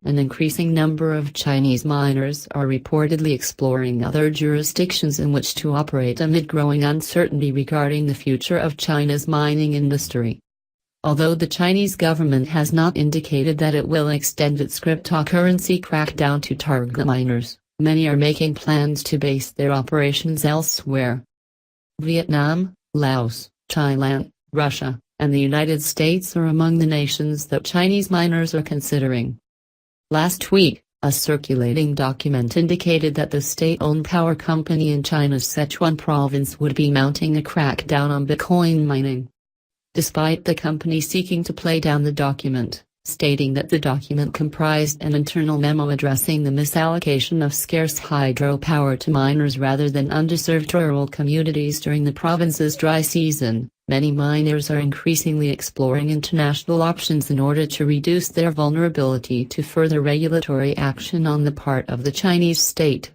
an increasing number of Chinese miners are reportedly exploring other jurisdictions in which to operate amid growing uncertainty regarding the future of China's mining industry. Although the Chinese government has not indicated that it will extend its cryptocurrency crackdown to target miners, many are making plans to base their operations elsewhere. Vietnam, Laos, Thailand, Russia, and the United States are among the nations that Chinese miners are considering. Last week, a circulating document indicated that the state-owned power company in China's Sichuan province would be mounting a crackdown on Bitcoin mining. Despite the company seeking to play down the document, stating that the document comprised an internal memo addressing the misallocation of scarce hydropower to miners rather than underserved rural communities during the province's dry season, many miners are increasingly exploring international options in order to reduce their vulnerability to further regulatory action on the part of the Chinese state.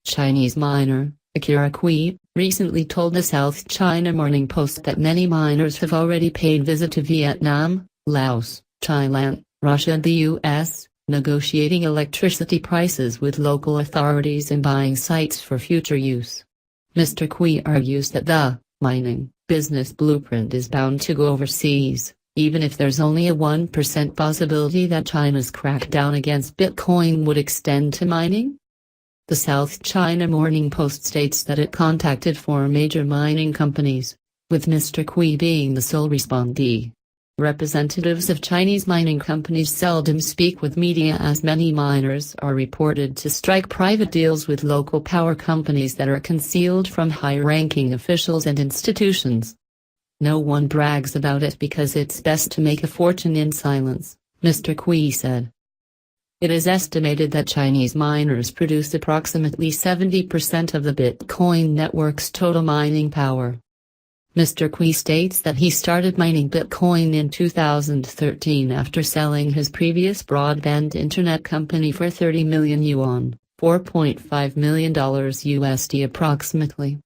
Chinese miner Akira Kui recently told the South China Morning Post that many miners have already paid visit to Vietnam, Laos, Thailand, Russia and the U.S., negotiating electricity prices with local authorities and buying sites for future use. Mr. Kui argues that the mining business blueprint is bound to go overseas, even if there's only a 1% possibility that China's crackdown against Bitcoin would extend to mining. The South China Morning Post states that it contacted 4 major mining companies, with Mr. Kui being the sole respondee. Representatives of Chinese mining companies seldom speak with media as many miners are reported to strike private deals with local power companies that are concealed from high-ranking officials and institutions. No one brags about it because it's best to make a fortune in silence, Mr. Kui said. It is estimated that Chinese miners produce approximately 70% of the Bitcoin network's total mining power. Mr. Kui states that he started mining Bitcoin in 2013 after selling his previous broadband internet company for 30 million yuan, $4.5 million USD approximately.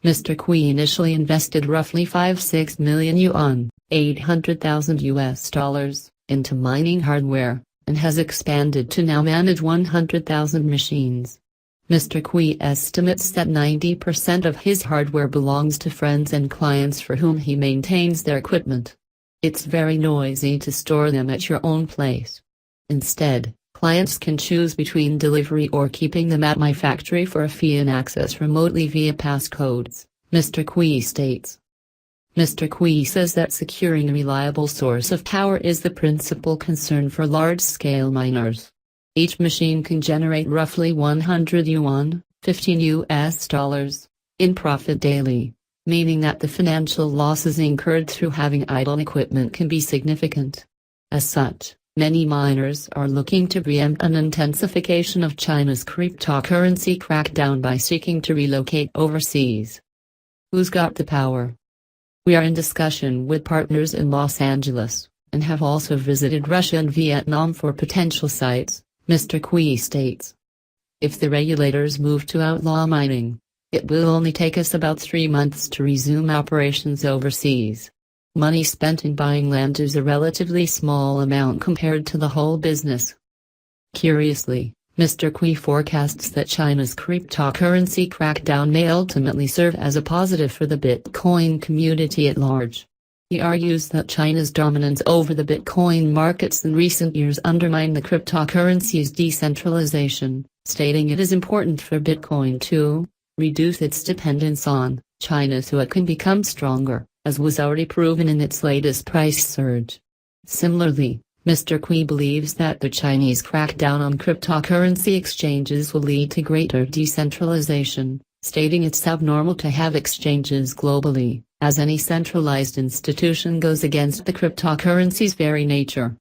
Mr. Kui initially invested roughly 5-6 million yuan, $800,000 into mining hardware, and has expanded to now manage 100,000 machines. Mr. Kui estimates that 90% of his hardware belongs to friends and clients for whom he maintains their equipment. It's very noisy to store them at your own place. Instead, clients can choose between delivery or keeping them at my factory for a fee and access remotely via passcodes, Mr. Kui states. Mr. Kui says that securing a reliable source of power is the principal concern for large-scale miners. Each machine can generate roughly 100 yuan, $15 in profit daily, meaning that the financial losses incurred through having idle equipment can be significant. As such, many miners are looking to preempt an intensification of China's cryptocurrency crackdown by seeking to relocate overseas. Who's got the power? We are in discussion with partners in Los Angeles, and have also visited Russia and Vietnam for potential sites, Mr. Kui states. If the regulators move to outlaw mining, it will only take us about 3 months to resume operations overseas. Money spent in buying land is a relatively small amount compared to the whole business. Curiously, Mr. Kui forecasts that China's cryptocurrency crackdown may ultimately serve as a positive for the Bitcoin community at large. He argues that China's dominance over the Bitcoin markets in recent years undermined the cryptocurrency's decentralization, stating it is important for Bitcoin to reduce its dependence on China so it can become stronger, as was already proven in its latest price surge. Similarly, Mr. Kui believes that the Chinese crackdown on cryptocurrency exchanges will lead to greater decentralization, stating it's abnormal to have exchanges globally, as any centralized institution goes against the cryptocurrency's very nature.